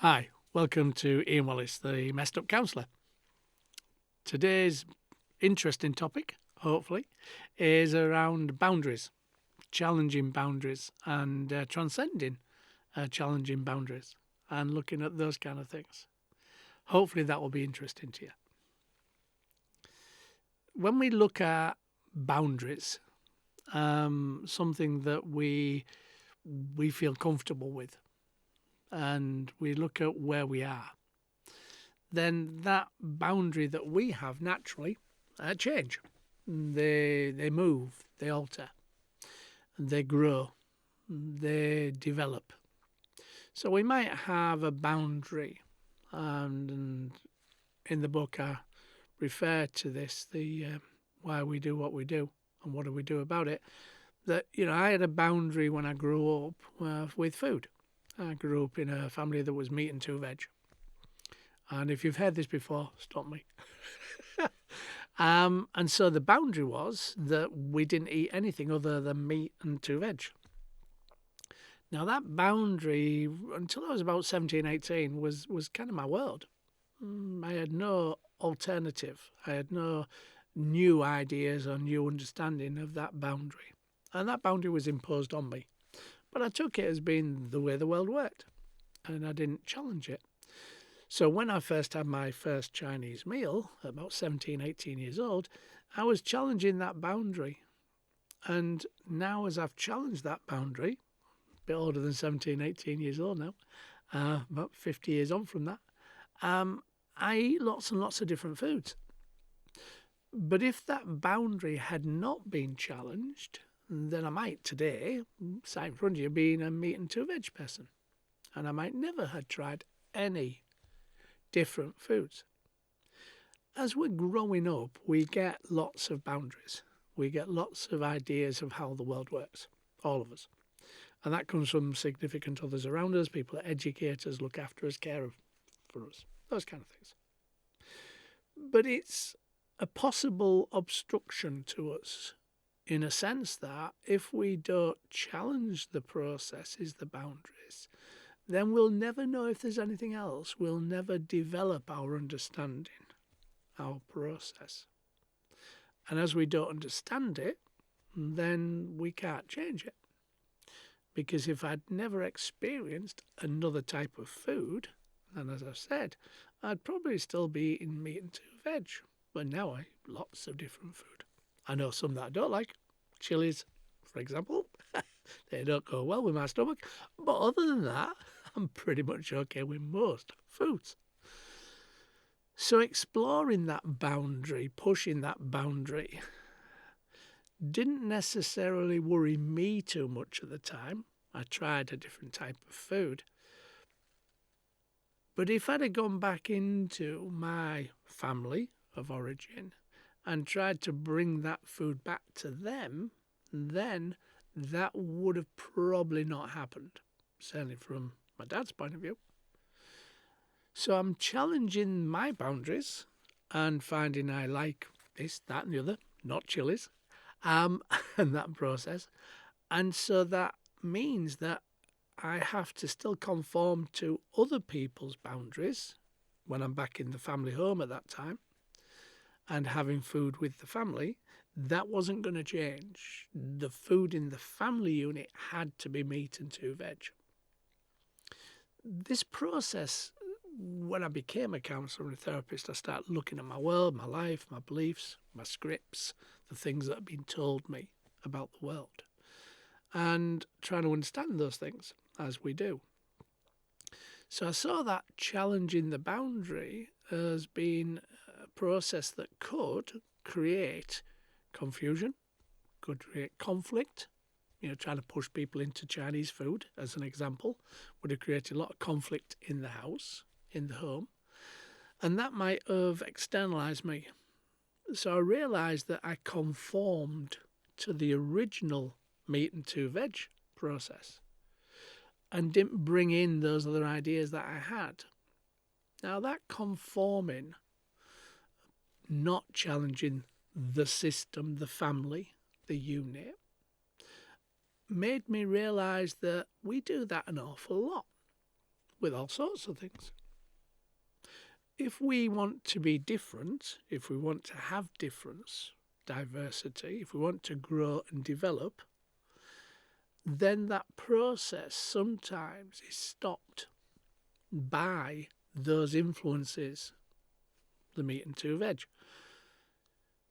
Hi, welcome to Ian Wallace, the Messed Up Counsellor. Today's interesting topic, hopefully, is around boundaries, challenging boundaries, and transcending challenging boundaries, and looking at those kind of things. Hopefully, that will be interesting to you. When we look at boundaries, something that we feel comfortable with, and we look at where we are, then that boundary that we have naturally change. They move, they alter, they grow, they develop. So we might have a boundary, and in the book I refer to this, the why we do what we do and what do we do about it. That I had a boundary when I grew up with food. I grew up in a family that was meat and two veg. And if you've heard this before, stop me. And so the boundary was that we didn't eat anything other than meat and two veg. Now that boundary, until I was about 17, 18, was kind of my world. I had no alternative. I had no new ideas or new understanding of that boundary. And that boundary was imposed on me. But I took it as being the way the world worked. And I didn't challenge it. So when I first had my first Chinese meal, at about 17, 18 years old, I was challenging that boundary. And now as I've challenged that boundary, a bit older than 17, 18 years old now, about 50 years on from that, I eat lots and lots of different foods. But if that boundary had not been challenged, then I might today, sat in front of you, being a meat and two veg person. And I might never have tried any different foods. As we're growing up, we get lots of boundaries. We get lots of ideas of how the world works, all of us. And that comes from significant others around us, people that educate us, look after us, care for us, those kind of things. But it's a possible obstruction to us in a sense that if we don't challenge the processes, the boundaries, then we'll never know if there's anything else. We'll never develop our understanding, our process. And as we don't understand it, then we can't change it. Because if I'd never experienced another type of food, then as I've said, I'd probably still be eating meat and two veg. But now I eat lots of different food. I know some that I don't like. Chilies, for example. They don't go well with my stomach. But other than that, I'm pretty much okay with most foods. So exploring that boundary, pushing that boundary, didn't necessarily worry me too much at the time. I tried a different type of food. But if I'd have gone back into my family of origin and tried to bring that food back to them, then that would have probably not happened, certainly from my dad's point of view. So I'm challenging my boundaries and finding I like this, that and the other, not chilies, and that process. And so that means that I have to still conform to other people's boundaries when I'm back in the family home at that time and having food with the family. That wasn't going to change. The food in the family unit had to be meat and two veg. This process, when I became a counsellor and a therapist, I started looking at my world, my life, my beliefs, my scripts, the things that have been told me about the world, and trying to understand those things as we do. So I saw that challenging the boundary as being a process that could create confusion, could create conflict. Trying to push people into Chinese food, as an example, would have created a lot of conflict in the house, in the home. And that might have externalised me. So I realised that I conformed to the original meat and two veg process and didn't bring in those other ideas that I had. Now that conforming, not challenging the system, the family, the unit, made me realise that we do that an awful lot. with all sorts of things. If we want to be different, if we want to have difference, diversity, if we want to grow and develop, then that process sometimes is stopped by those influences, the meat and two veg.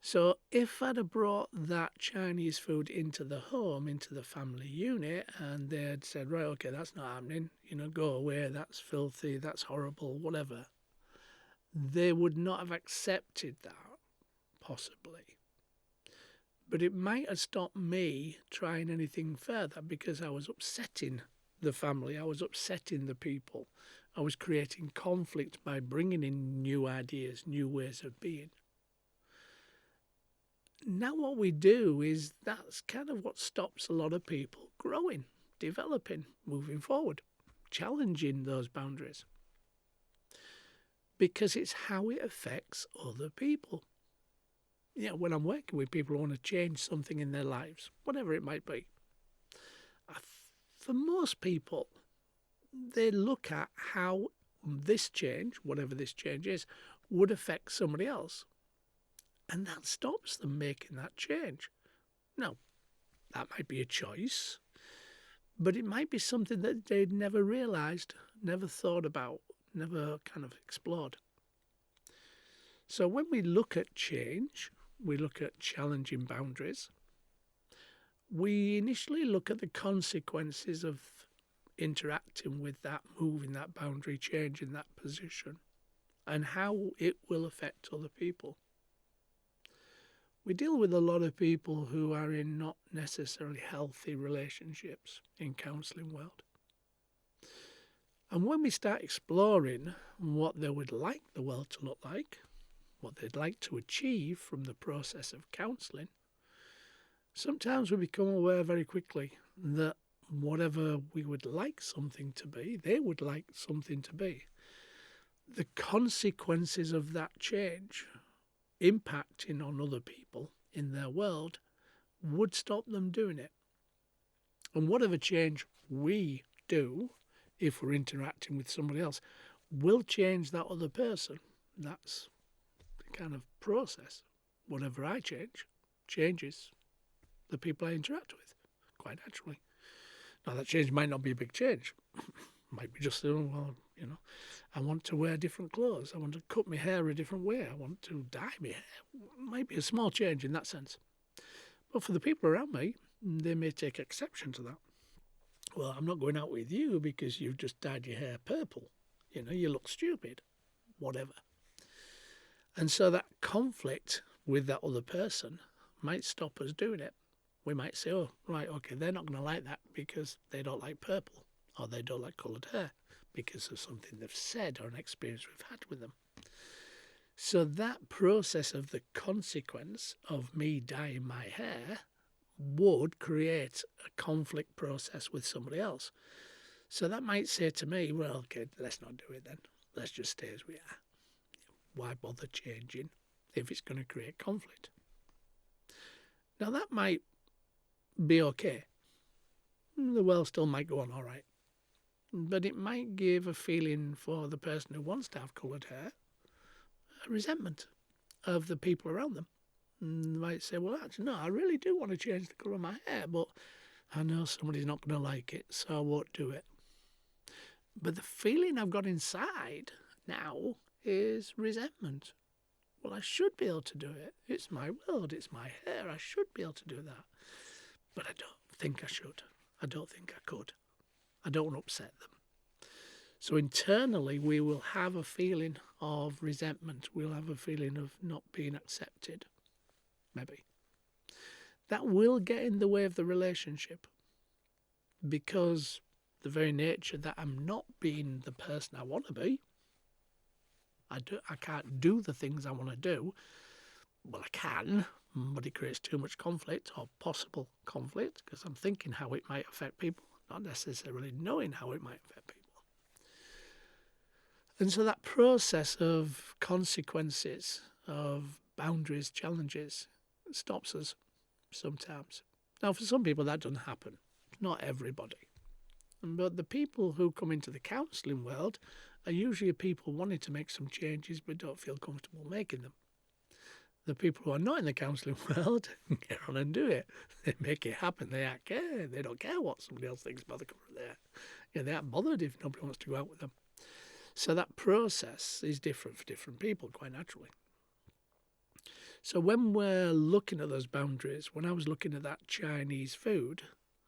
So if I'd have brought that Chinese food into the home, into the family unit, and they'd said, right, okay, that's not happening, go away, that's filthy, that's horrible, whatever, they would not have accepted that, possibly. But it might have stopped me trying anything further because I was upsetting the family, I was upsetting the people, I was creating conflict by bringing in new ideas, new ways of being. Now what we do is that's kind of what stops a lot of people growing, developing, moving forward, challenging those boundaries. Because it's how it affects other people. When I'm working with people who want to change something in their lives, whatever it might be, for most people, they look at how this change, whatever this change is, would affect somebody else. And that stops them making that change. Now, that might be a choice, but it might be something that they'd never realised, never thought about, never kind of explored. So when we look at change, we look at challenging boundaries, we initially look at the consequences of interacting with that, moving that boundary, changing that position, and how it will affect other people. We deal with a lot of people who are in not necessarily healthy relationships in counselling world. And when we start exploring what they would like the world to look like, what they'd like to achieve from the process of counselling, sometimes we become aware very quickly that whatever we would like something to be, they would like something to be. The consequences of that change impacting on other people in their world would stop them doing it. And whatever change we do, if we're interacting with somebody else, will change that other person. That's the kind of process. Whatever I change, changes the people I interact with, quite naturally. Now, that change might not be a big change. Might be just, I want to wear different clothes. I want to cut my hair a different way. I want to dye my hair. Might be a small change in that sense. But for the people around me, they may take exception to that. Well, I'm not going out with you because you've just dyed your hair purple. You look stupid. Whatever. And so that conflict with that other person might stop us doing it. We might say, oh, right, okay, they're not going to like that because they don't like purple, or they don't like coloured hair because of something they've said or an experience we've had with them. So that process of the consequence of me dyeing my hair would create a conflict process with somebody else. So that might say to me, well, okay, let's not do it then. Let's just stay as we are. Why bother changing if it's going to create conflict? Now, that might be okay. The world still might go on all right. But it might give a feeling for the person who wants to have coloured hair, a resentment of the people around them. And they might say, well, actually, no, I really do want to change the colour of my hair, but I know somebody's not going to like it, so I won't do it. But the feeling I've got inside now is resentment. Well, I should be able to do it. It's my world, it's my hair. I should be able to do that. But I don't think I should. I don't think I could. I don't want to upset them. So internally, we will have a feeling of resentment. We'll have a feeling of not being accepted, maybe. That will get in the way of the relationship because the very nature that I'm not being the person I want to be, I can't do the things I want to do. Well, I can, but it creates too much conflict or possible conflict because I'm thinking how it might affect people, not necessarily knowing how it might affect people. And so that process of consequences, of boundaries, challenges, stops us sometimes. Now, for some people, that doesn't happen. Not everybody. But the people who come into the counselling world are usually people wanting to make some changes but don't feel comfortable making them. The people who are not in the counselling world get on and do it. They make it happen. They don't care. They don't care what somebody else thinks about the colour of their hair. They aren't bothered if nobody wants to go out with them. So that process is different for different people, quite naturally. So when we're looking at those boundaries, when I was looking at that Chinese food,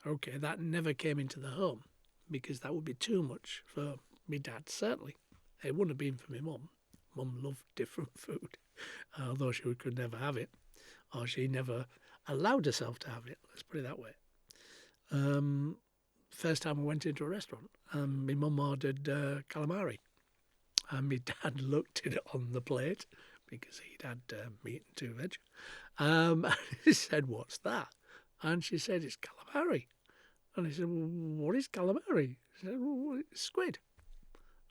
okay, that never came into the home because that would be too much for me dad, certainly. It wouldn't have been for my mum. Mum loved different food, although she could never have it, or she never allowed herself to have it, let's put it that way. First time I went into a restaurant, my mum ordered calamari, and my dad looked at it on the plate, because he'd had meat and 2 veg. And he said, "What's that?" And she said, "It's calamari." And he said, "Well, what is calamari?" She said, "Well, it's squid."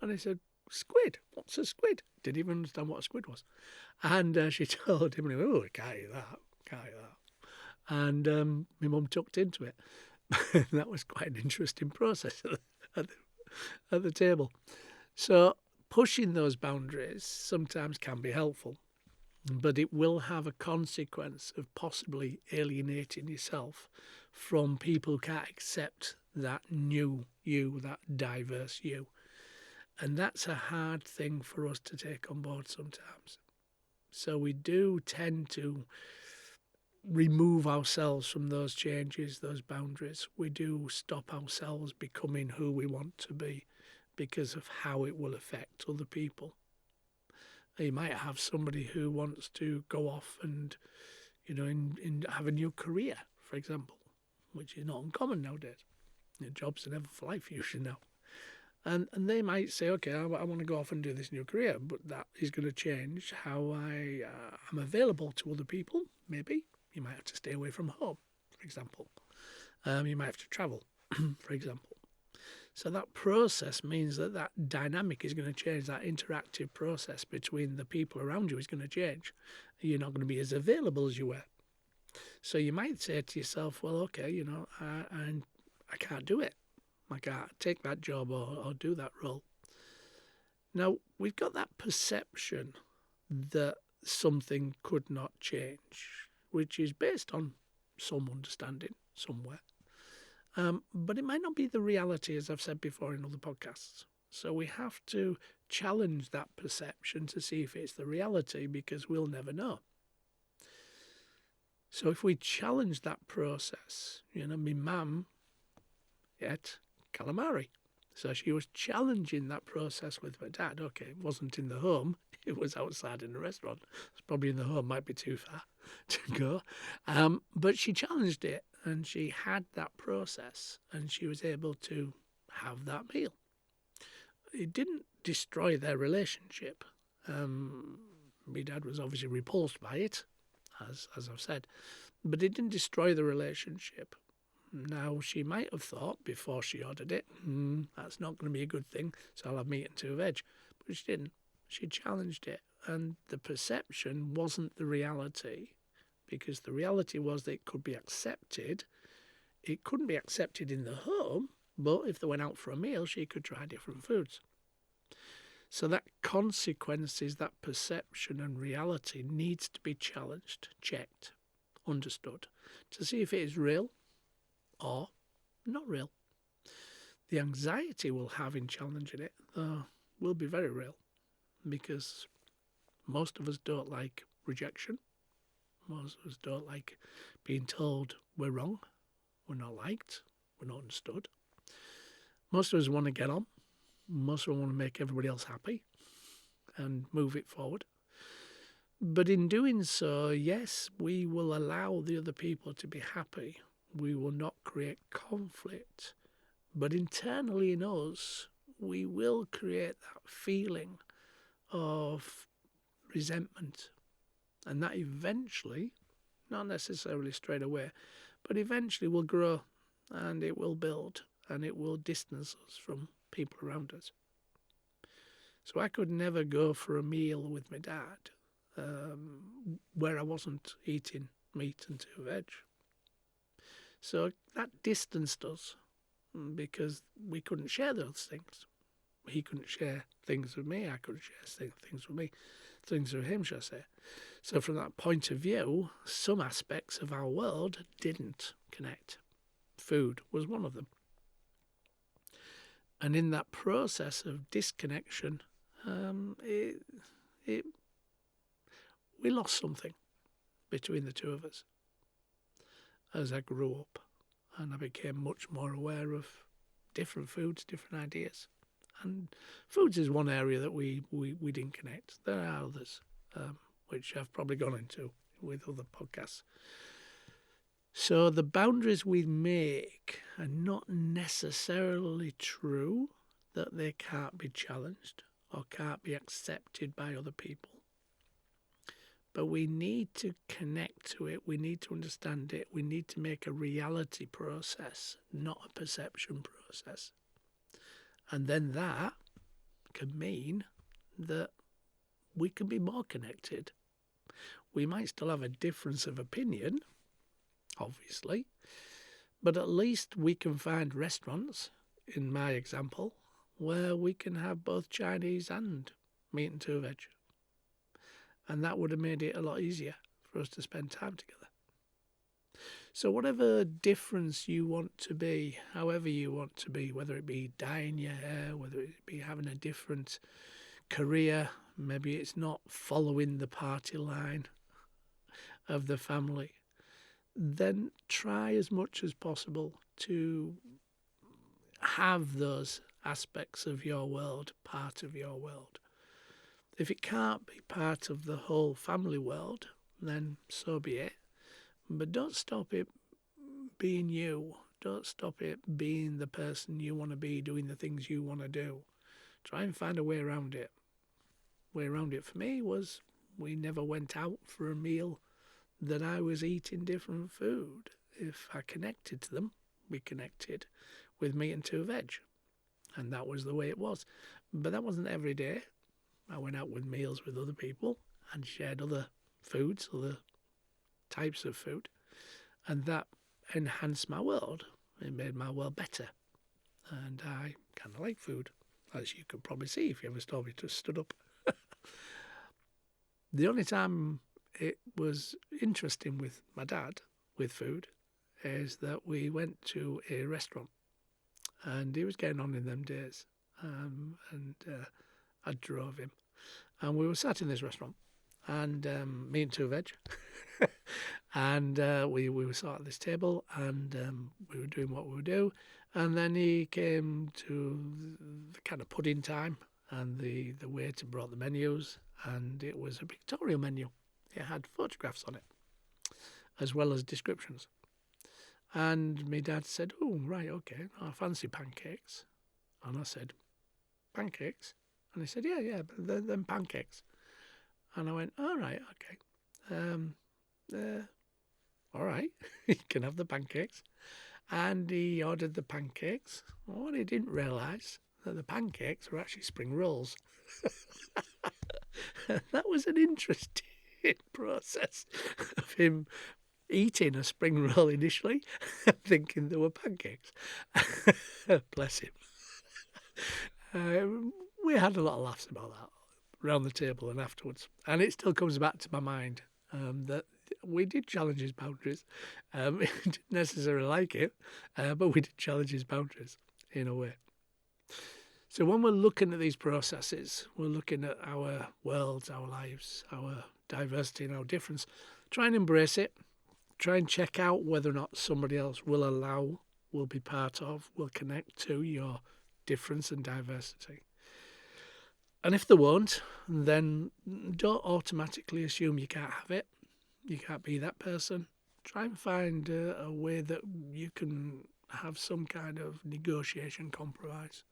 And he said, "Squid? What's a squid?" Didn't even understand what a squid was. And she told him, and he went, "Oh, I can't eat that, can't eat that." And my mum tucked into it. That was quite an interesting process at the table. So pushing those boundaries sometimes can be helpful, but it will have a consequence of possibly alienating yourself from people who can't accept that new you, that diverse you. And that's a hard thing for us to take on board sometimes. So we do tend to remove ourselves from those changes, those boundaries. We do stop ourselves becoming who we want to be because of how it will affect other people. You might have somebody who wants to go off and, have a new career, for example, which is not uncommon nowadays. Jobs are never for life usually now. And they might say, okay, I want to go off and do this new career, but that is going to change how I am available to other people, maybe. You might have to stay away from home, for example. You might have to travel, for example. So that process means that dynamic is going to change. That interactive process between the people around you is going to change. You're not going to be as available as you were. So you might say to yourself, well, okay, I can't do it. I can't take that job or do that role. Now, we've got that perception that something could not change, which is based on some understanding somewhere. But it might not be the reality, as I've said before in other podcasts. So we have to challenge that perception to see if it's the reality, because we'll never know. So if we challenge that process, my mum ate calamari. So she was challenging that process with my dad. Okay, it wasn't in the home. It was outside in the restaurant. It's probably in the home, might be too far to go. But she challenged it, and she had that process, and she was able to have that meal. It didn't destroy their relationship. My dad was obviously repulsed by it, as I've said, but it didn't destroy the relationship. Now, she might have thought before she ordered it, that's not going to be a good thing, so I'll have meat and 2 veg. But she didn't. She challenged it, and the perception wasn't the reality, because the reality was that it could be accepted. It couldn't be accepted in the home, but if they went out for a meal, she could try different foods. So that consequences, that perception and reality needs to be challenged, checked, understood, to see if it is real or not real. The anxiety we'll have in challenging it, though, will be very real, because most of us don't like rejection. Most of us don't like being told we're wrong, we're not liked, we're not understood. Most of us want to get on. Most of us want to make everybody else happy and move it forward. But in doing so, yes, we will allow the other people to be happy. We will not create conflict. But internally in us, we will create that feeling of resentment. And that eventually, not necessarily straight away, but eventually will grow, and it will build, and it will distance us from people around us. So I could never go for a meal with my dad where I wasn't eating meat and 2 veg. So that distanced us. because we couldn't share those things. He couldn't share things with me. I couldn't share things with me. Things with him, shall I say. So from that point of view, some aspects of our world didn't connect. Food was one of them. And in that process of disconnection, we lost something between the two of us as I grew up, and I became much more aware of different foods, different ideas. And foods is one area that we didn't connect. There are others, which I've probably gone into with other podcasts. So the boundaries we make are not necessarily true that they can't be challenged or can't be accepted by other people. But we need to connect to it. We need to understand it. We need to make a reality process, not a perception process. And then that can mean that we can be more connected. We might still have a difference of opinion, obviously, but at least we can find restaurants, in my example, where we can have both Chinese and meat and two veg. And that would have made it a lot easier for us to spend time together. So whatever difference you want to be, however you want to be, whether it be dyeing your hair, whether it be having a different career, maybe it's not following the party line of the family, then try as much as possible to have those aspects of your world part of your world. If it can't be part of the whole family world, then so be it. But don't stop it being you. Don't stop it being the person you want to be, doing the things you want to do. Try and find a way around it. Way around it for me was we never went out for a meal that I was eating different food. If I connected to them, we connected with meat and two veg. And that was the way it was. But that wasn't every day. I went out with meals with other people and shared other foods, other types of food. And that enhanced my world. It made my world better. And I kind of like food, as you could probably see if you ever saw me just stood up. The only time it was interesting with my dad, with food, is that we went to a restaurant. And he was getting on in them days. I drove him. And we were sat in this restaurant. And me and two veg. And we were sat at this table. And we were doing what we would do. And then he came to the kind of pudding time. And the waiter brought the menus. And it was a pictorial menu. It had photographs on it, as well as descriptions. And my dad said, "Oh, right, okay, I fancy pancakes." And I said, "Pancakes?" And he said, yeah, but then pancakes. And I went, "All right, okay. All right, you can have the pancakes." And he ordered the pancakes. Well, what he didn't realise, that the pancakes were actually spring rolls. That was an interesting process of him eating a spring roll initially, thinking they were pancakes. Bless him. We had a lot of laughs about that around the table and afterwards. And it still comes back to my mind that we did challenge his boundaries. We didn't necessarily like it, but we did challenge his boundaries in a way. So when we're looking at these processes, we're looking at our worlds, our lives, our diversity and our difference. Try and embrace it. Try and check out whether or not somebody else will allow, will be part of, will connect to your difference and diversity. And if they won't, then don't automatically assume you can't have it. You can't be that person. Try and find a way that you can have some kind of negotiation compromise,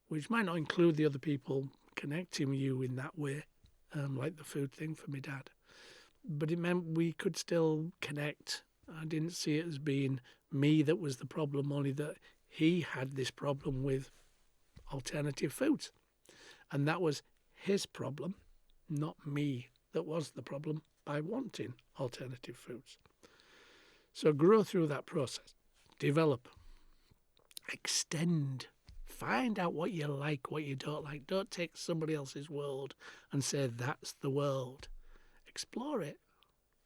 which might not include the other people connecting with you in that way, like the food thing for my dad. But it meant we could still connect. I didn't see it as being me that was the problem, only that he had this problem with alternative foods. And that was his problem, not me that was the problem by wanting alternative foods. So grow through that process, develop. Extend. Find out what you like, what you don't like. Don't take somebody else's world and say that's the world. Explore it.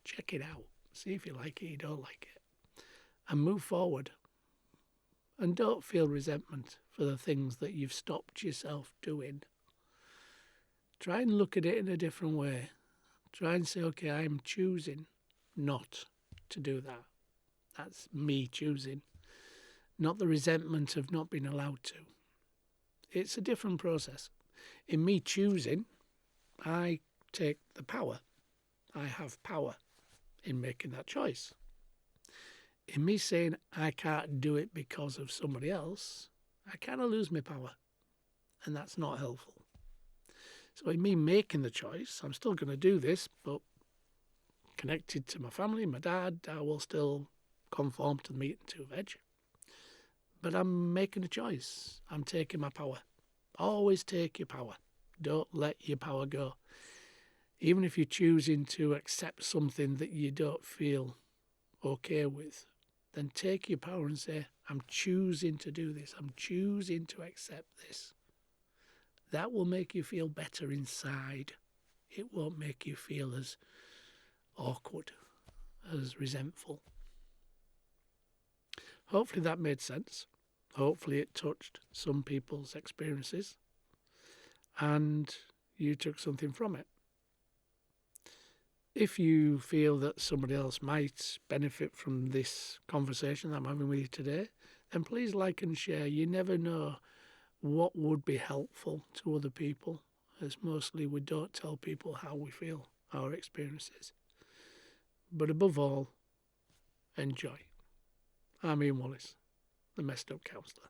Check it out. See if you like it, you don't like it. And move forward. And don't feel resentment for the things that you've stopped yourself doing. Try and look at it in a different way. Try and say, okay, I'm choosing not to do that. That's me choosing, not the resentment of not being allowed to. It's a different process. In me choosing, I take the power. I have power in making that choice. In me saying I can't do it because of somebody else, I kind of lose my power. And that's not helpful. So in me making the choice, I'm still going to do this, but connected to my family, my dad, I will still conform to the meat and 2 veg. But I'm making a choice. I'm taking my power. Always take your power. Don't let your power go. Even if you're choosing to accept something that you don't feel okay with, then take your power and say, I'm choosing to do this. I'm choosing to accept this. That will make you feel better inside. It won't make you feel as awkward, as resentful. Hopefully that made sense. Hopefully it touched some people's experiences and you took something from it. If you feel that somebody else might benefit from this conversation that I'm having with you today, then please like and share. You never know what would be helpful to other people, as mostly we don't tell people how we feel, our experiences. But above all, enjoy. I'm Ian Wallace, the Messed Up Counsellor.